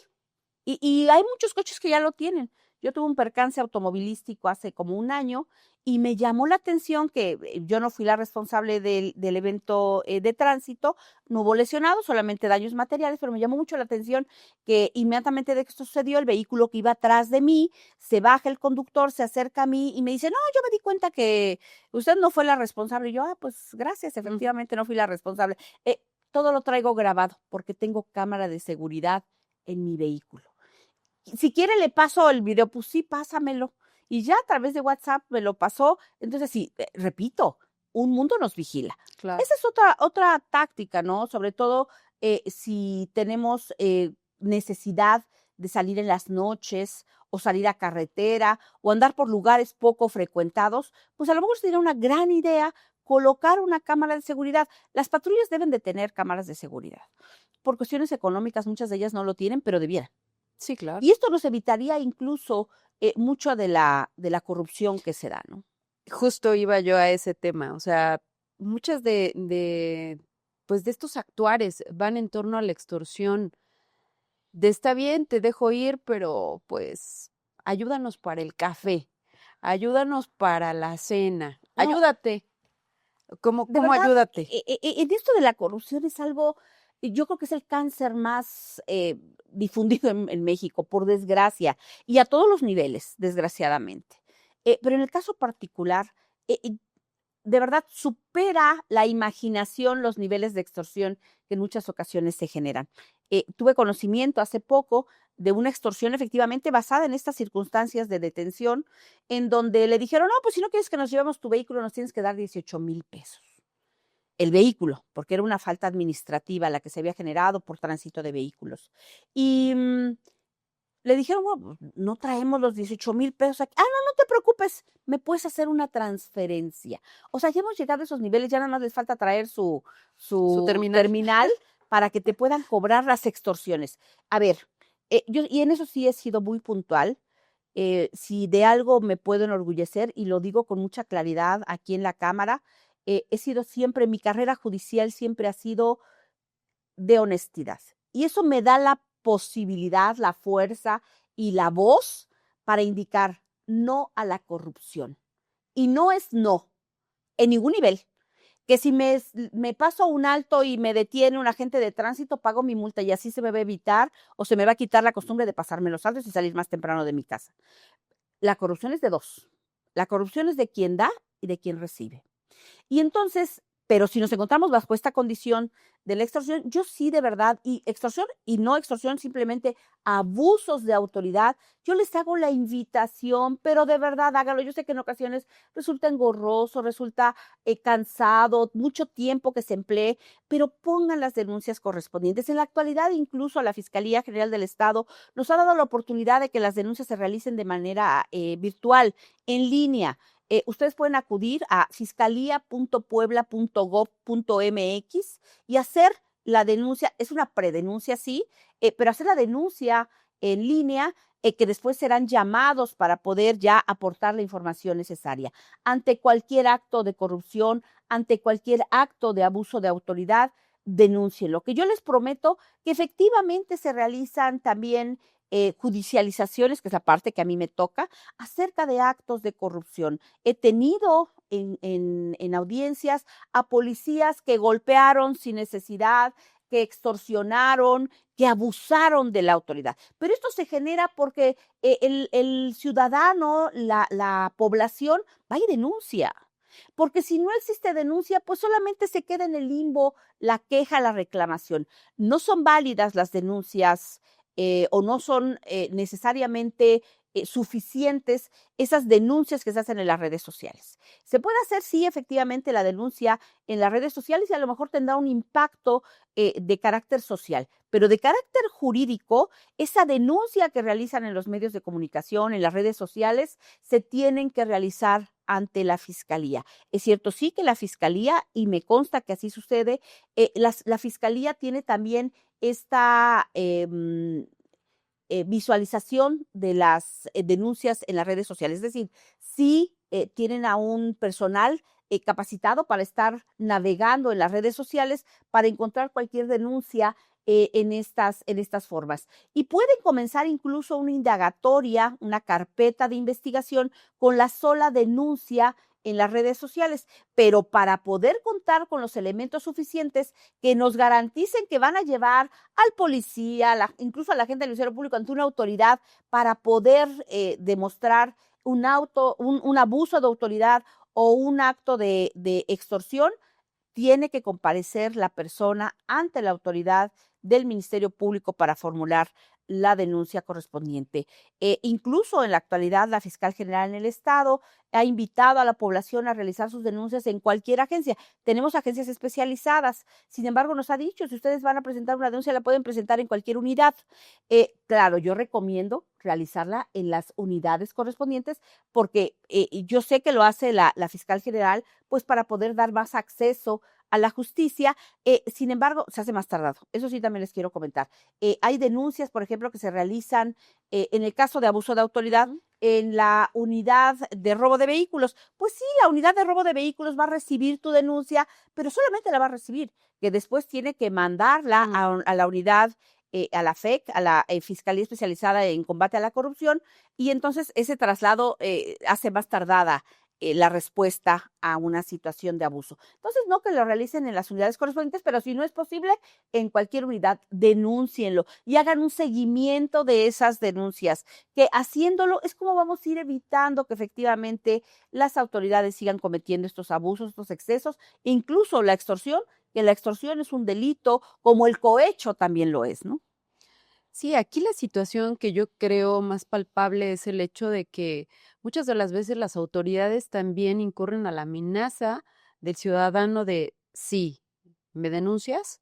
y hay muchos coches que ya lo tienen. Yo tuve un percance automovilístico hace como un año y me llamó la atención que yo no fui la responsable del evento de tránsito, no hubo lesionados, solamente daños materiales, pero me llamó mucho la atención que inmediatamente de que esto sucedió, el vehículo que iba atrás de mí, se baja el conductor, se acerca a mí y me dice, no, yo me di cuenta que usted no fue la responsable. Y yo, pues gracias, efectivamente no fui la responsable. Todo lo traigo grabado porque tengo cámara de seguridad en mi vehículo. Si quiere le paso el video, pues sí, pásamelo. Y ya a través de WhatsApp me lo pasó. Entonces, sí, repito, un mundo nos vigila. Claro. Esa es otra táctica, ¿no? Sobre todo si tenemos necesidad de salir en las noches o salir a carretera o andar por lugares poco frecuentados, pues a lo mejor sería una gran idea colocar una cámara de seguridad. Las patrullas deben de tener cámaras de seguridad. Por cuestiones económicas, muchas de ellas no lo tienen, pero debieran. Sí, claro. Y esto nos evitaría incluso mucho de la corrupción que se da, ¿no? Justo iba yo a ese tema, o sea, muchas pues de estos actuares van en torno a la extorsión de está bien, te dejo ir, pero pues ayúdanos para el café, ayúdanos para la cena, No, ayúdate. de ¿Cómo verdad, ayúdate? en esto de la corrupción es algo, yo creo que es el cáncer más difundido en México, por desgracia, y a todos los niveles, desgraciadamente. Pero en el caso particular, de verdad supera la imaginación los niveles de extorsión que en muchas ocasiones se generan. Tuve conocimiento hace poco de una extorsión efectivamente basada en estas circunstancias de detención, en donde le dijeron, no, pues si no quieres que nos llevemos tu vehículo, nos tienes que dar 18,000 pesos. El vehículo, porque era una falta administrativa la que se había generado por tránsito de vehículos. Y le dijeron, bueno, no traemos los 18,000 pesos aquí. Ah, no, no te preocupes, me puedes hacer una transferencia. O sea, ya hemos llegado a esos niveles, ya nada más les falta traer su Terminal. terminal para que te puedan cobrar las extorsiones. A ver, Y en eso sí he sido muy puntual. Si de algo me puedo enorgullecer, y lo digo con mucha claridad aquí en la Cámara, he sido siempre, mi carrera judicial siempre ha sido de honestidad. Y eso me da la posibilidad, la fuerza y la voz para indicar no a la corrupción. Y no es no, en ningún nivel. Que si me paso un alto y me detiene un agente de tránsito, pago mi multa y así se me va a evitar o se me va a quitar la costumbre de pasarme los altos y salir más temprano de mi casa. La corrupción es de dos. La corrupción es de quien da y de quien recibe. Y entonces, pero si nos encontramos bajo esta condición de la extorsión, yo sí de verdad, y extorsión y no extorsión, simplemente abusos de autoridad, yo les hago la invitación, pero de verdad hágalo. Yo sé que en ocasiones resulta engorroso, resulta cansado, mucho tiempo que se emplee, pero pongan las denuncias correspondientes. En la actualidad, incluso la Fiscalía General del Estado nos ha dado la oportunidad de que las denuncias se realicen de manera virtual, en línea. Ustedes pueden acudir a fiscalía.puebla.gov.mx y hacer la denuncia. Es una predenuncia, sí, pero hacer la denuncia en línea, que después serán llamados para poder ya aportar la información necesaria. Ante cualquier acto de corrupción, ante cualquier acto de abuso de autoridad, denúncienlo. Que yo les prometo que efectivamente se realizan también judicializaciones, que es la parte que a mí me toca, acerca de actos de corrupción. He tenido en audiencias a policías que golpearon sin necesidad, que extorsionaron, que abusaron de la autoridad. Pero esto se genera porque el ciudadano, la población, va y denuncia. Porque si no existe denuncia, pues solamente se queda en el limbo la queja, la reclamación. No son válidas las denuncias o no son necesariamente suficientes esas denuncias que se hacen en las redes sociales. Se puede hacer, sí, efectivamente, la denuncia en las redes sociales y a lo mejor tendrá un impacto de carácter social, pero de carácter jurídico, esa denuncia que realizan en los medios de comunicación, en las redes sociales, se tienen que realizar ante la Fiscalía. Es cierto, sí, que la Fiscalía, y me consta que así sucede, la Fiscalía tiene también esta visualización de las denuncias en las redes sociales. Es decir, sí tienen a un personal capacitado para estar navegando en las redes sociales para encontrar cualquier denuncia en estas formas. Y pueden comenzar incluso una indagatoria, una carpeta de investigación con la sola denuncia en las redes sociales, pero para poder contar con los elementos suficientes que nos garanticen que van a llevar al policía, incluso a la gente del Ministerio Público ante una autoridad para poder demostrar un abuso de autoridad o un acto de extorsión, tiene que comparecer la persona ante la autoridad del Ministerio Público para formular la denuncia correspondiente. Incluso en la actualidad, la fiscal general en el Estado ha invitado a la población a realizar sus denuncias en cualquier agencia. Tenemos agencias especializadas. Sin embargo, nos ha dicho, si ustedes van a presentar una denuncia, la pueden presentar en cualquier unidad. Claro, yo recomiendo realizarla en las unidades correspondientes porque yo sé que lo hace la fiscal general, pues para poder dar más acceso a la justicia. Sin embargo, se hace más tardado. Eso sí también les quiero comentar. Hay denuncias, por ejemplo, que se realizan en el caso de abuso de autoridad en la unidad de robo de vehículos. Pues sí, la unidad de robo de vehículos va a recibir tu denuncia, pero solamente la va a recibir, que después tiene que mandarla a la unidad, a la FEC, a la Fiscalía Especializada en Combate a la Corrupción, y entonces ese traslado hace más tardada la respuesta a una situación de abuso. Entonces, no que lo realicen en las unidades correspondientes, pero si no es posible, en cualquier unidad, denúncienlo y hagan un seguimiento de esas denuncias, que haciéndolo es como vamos a ir evitando que efectivamente las autoridades sigan cometiendo estos abusos, estos excesos, incluso la extorsión, que la extorsión es un delito, como el cohecho también lo es, ¿no? Sí, aquí la situación que yo creo más palpable es el hecho de que muchas de las veces las autoridades también incurren a la amenaza del ciudadano de, sí, ¿me denuncias?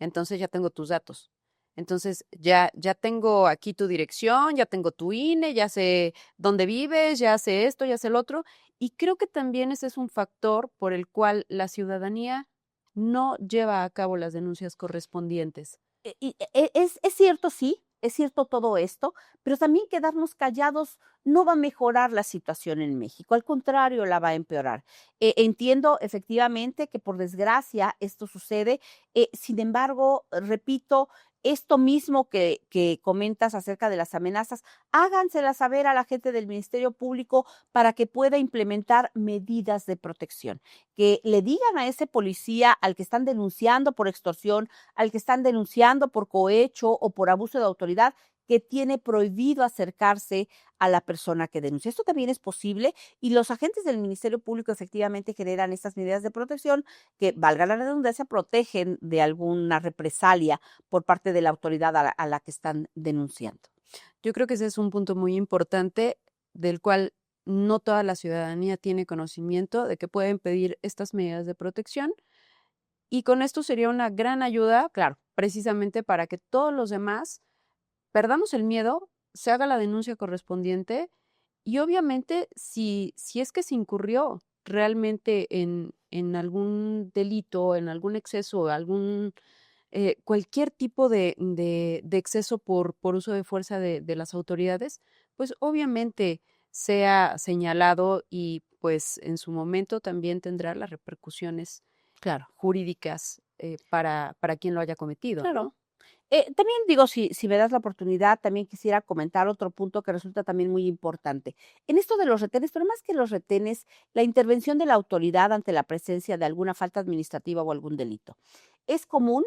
Entonces ya tengo tus datos. Entonces ya tengo aquí tu dirección, ya tengo tu INE, ya sé dónde vives, ya sé esto, ya sé el otro. Y creo que también ese es un factor por el cual la ciudadanía no lleva a cabo las denuncias correspondientes. Es cierto, sí, es cierto todo esto, pero también quedarnos callados no va a mejorar la situación en México, al contrario, la va a empeorar. Entiendo efectivamente que por desgracia esto sucede, sin embargo, repito, esto mismo que comentas acerca de las amenazas, háganselas saber a la gente del Ministerio Público para que pueda implementar medidas de protección. Que le digan a ese policía al que están denunciando por extorsión, al que están denunciando por cohecho o por abuso de autoridad, que tiene prohibido acercarse a la persona que denuncia. Esto también es posible y los agentes del Ministerio Público efectivamente generan estas medidas de protección que, valga la redundancia, protegen de alguna represalia por parte de la autoridad a la que están denunciando. Yo creo que ese es un punto muy importante del cual no toda la ciudadanía tiene conocimiento de que pueden pedir estas medidas de protección y con esto sería una gran ayuda, claro, precisamente para que todos los demás perdamos el miedo, se haga la denuncia correspondiente y obviamente si es que se incurrió realmente en algún delito, en algún exceso, cualquier tipo de exceso por uso de fuerza de las autoridades, pues obviamente sea señalado y pues en su momento también tendrá las repercusiones Claro. jurídicas para quien lo haya cometido, Claro. ¿no? También digo, si me das la oportunidad, también quisiera comentar otro punto que resulta también muy importante. En esto de los retenes, pero más que los retenes, la intervención de la autoridad ante la presencia de alguna falta administrativa o algún delito. Es común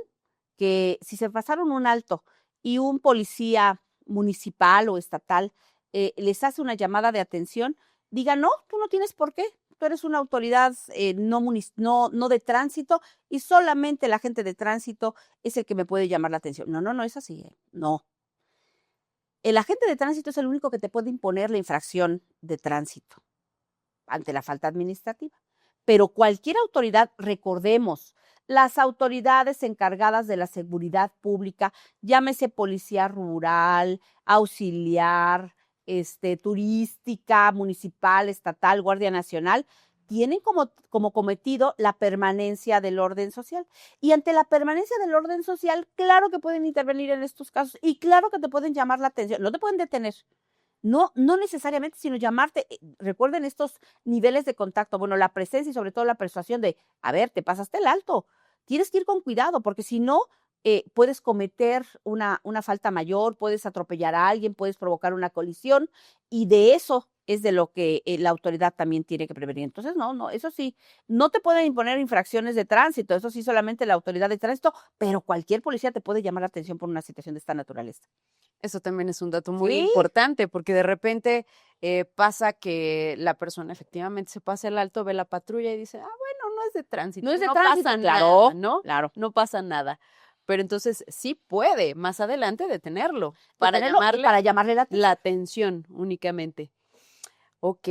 que si se pasaron un alto y un policía municipal o estatal les hace una llamada de atención, diga, no, tú no tienes por qué. Tú eres una autoridad no de tránsito y solamente el agente de tránsito es el que me puede llamar la atención. No, no, no es así, no. El agente de tránsito es el único que te puede imponer la infracción de tránsito ante la falta administrativa. Pero cualquier autoridad, recordemos, las autoridades encargadas de la seguridad pública, llámese policía rural, auxiliar, turística, municipal, estatal, Guardia Nacional, tienen como cometido la permanencia del orden social. Y ante la permanencia del orden social, claro que pueden intervenir en estos casos y claro que te pueden llamar la atención, no te pueden detener, no necesariamente, sino llamarte. Recuerden estos niveles de contacto, bueno, la presencia y sobre todo la persuasión de, a ver, te pasaste el alto, tienes que ir con cuidado, porque si no, puedes cometer una falta mayor, puedes atropellar a alguien, puedes provocar una colisión, y de eso es de lo que la autoridad también tiene que prevenir. Entonces, no, eso sí, no te pueden imponer infracciones de tránsito, eso sí solamente la autoridad de tránsito, pero cualquier policía te puede llamar la atención por una situación de esta naturaleza. Eso también es un dato muy Sí, importante, porque de repente pasa que la persona efectivamente se pasa el alto, ve la patrulla y dice, bueno, no es de tránsito, no es de no tránsito, pasa claro, nada, ¿no? claro. No pasa nada. Pero entonces sí puede más adelante detenerlo para Detenerlo y llamarle para llamarle la la atención. atención únicamente. Ok,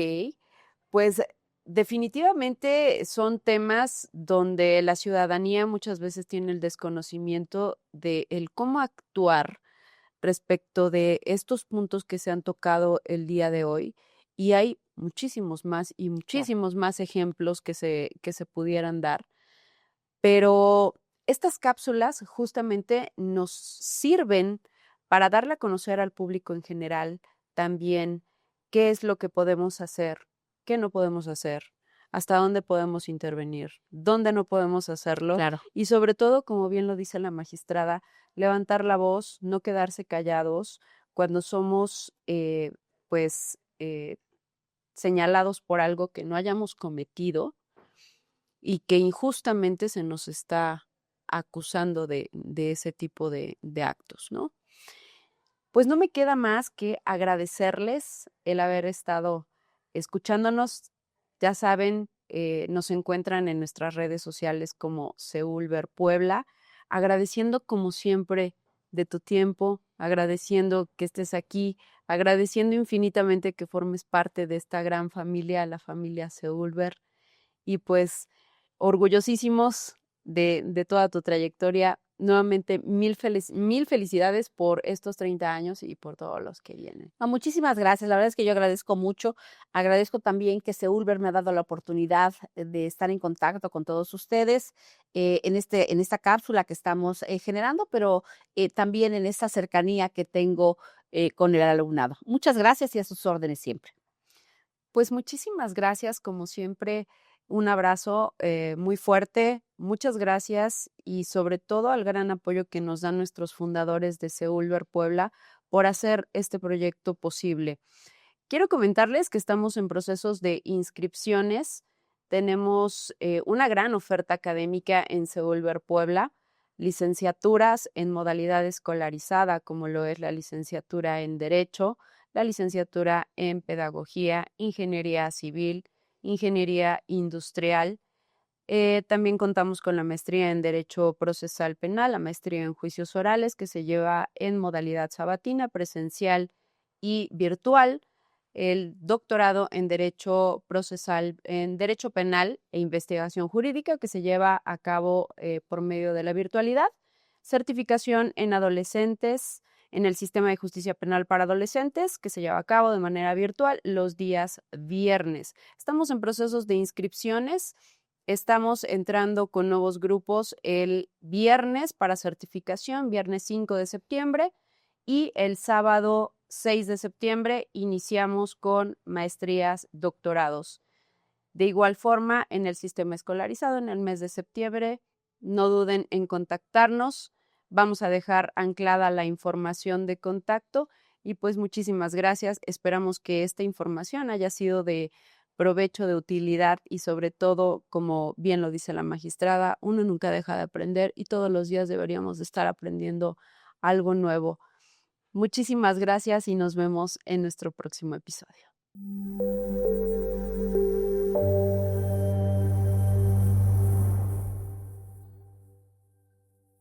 pues definitivamente son temas donde la ciudadanía muchas veces tiene el desconocimiento de el cómo actuar respecto de estos puntos que se han tocado el día de hoy y hay muchísimos más y Claro. muchísimos más ejemplos que se pudieran dar, pero estas cápsulas justamente nos sirven para darle a conocer al público en general también qué es lo que podemos hacer, qué no podemos hacer, hasta dónde podemos intervenir, dónde no podemos hacerlo Claro. y sobre todo, como bien lo dice la magistrada, levantar la voz, no quedarse callados cuando somos pues señalados por algo que no hayamos cometido y que injustamente se nos está acusando de ese tipo de actos, ¿no? Pues no me queda más que agradecerles el haber estado escuchándonos. Ya saben, nos encuentran en nuestras redes sociales como Seúl Ver Puebla, agradeciendo como siempre de tu tiempo, agradeciendo que estés aquí, agradeciendo infinitamente que formes parte de esta gran familia, la familia Seúl Ver, y pues orgullosísimos de toda tu trayectoria. nuevamente mil felicidades por estos 30 años y por todos los que vienen. Muchísimas gracias. La verdad es que yo agradezco mucho. Agradezco también que Seulver me ha dado la oportunidad de estar en contacto con todos ustedes en esta cápsula que estamos generando, pero también en esta cercanía que tengo con el alumnado. Muchas gracias y a sus órdenes siempre. Pues muchísimas gracias, como siempre, un abrazo muy fuerte, muchas gracias y sobre todo al gran apoyo que nos dan nuestros fundadores de Seulver Puebla por hacer este proyecto posible. Quiero comentarles que estamos en procesos de inscripciones. Tenemos una gran oferta académica en Seulver Puebla, licenciaturas en modalidad escolarizada, como lo es la licenciatura en Derecho, la licenciatura en Pedagogía, Ingeniería Civil, Ingeniería Industrial. También contamos con la maestría en Derecho Procesal Penal, la maestría en Juicios Orales, que se lleva en modalidad sabatina, presencial y virtual, el doctorado en Derecho Procesal, en Derecho Penal e Investigación Jurídica, que se lleva a cabo por medio de la virtualidad, certificación en adolescentes, en el Sistema de Justicia Penal para Adolescentes, que se lleva a cabo de manera virtual los días viernes. Estamos en procesos de inscripciones. Estamos entrando con nuevos grupos el viernes para certificación, viernes 5 de septiembre, y el sábado 6 de septiembre iniciamos con maestrías, doctorados. De igual forma, en el sistema escolarizado, en el mes de septiembre, no duden en contactarnos. Vamos a dejar anclada la información de contacto y pues muchísimas gracias. Esperamos que esta información haya sido de provecho, de utilidad y sobre todo, como bien lo dice la magistrada, uno nunca deja de aprender y todos los días deberíamos de estar aprendiendo algo nuevo. Muchísimas gracias y nos vemos en nuestro próximo episodio.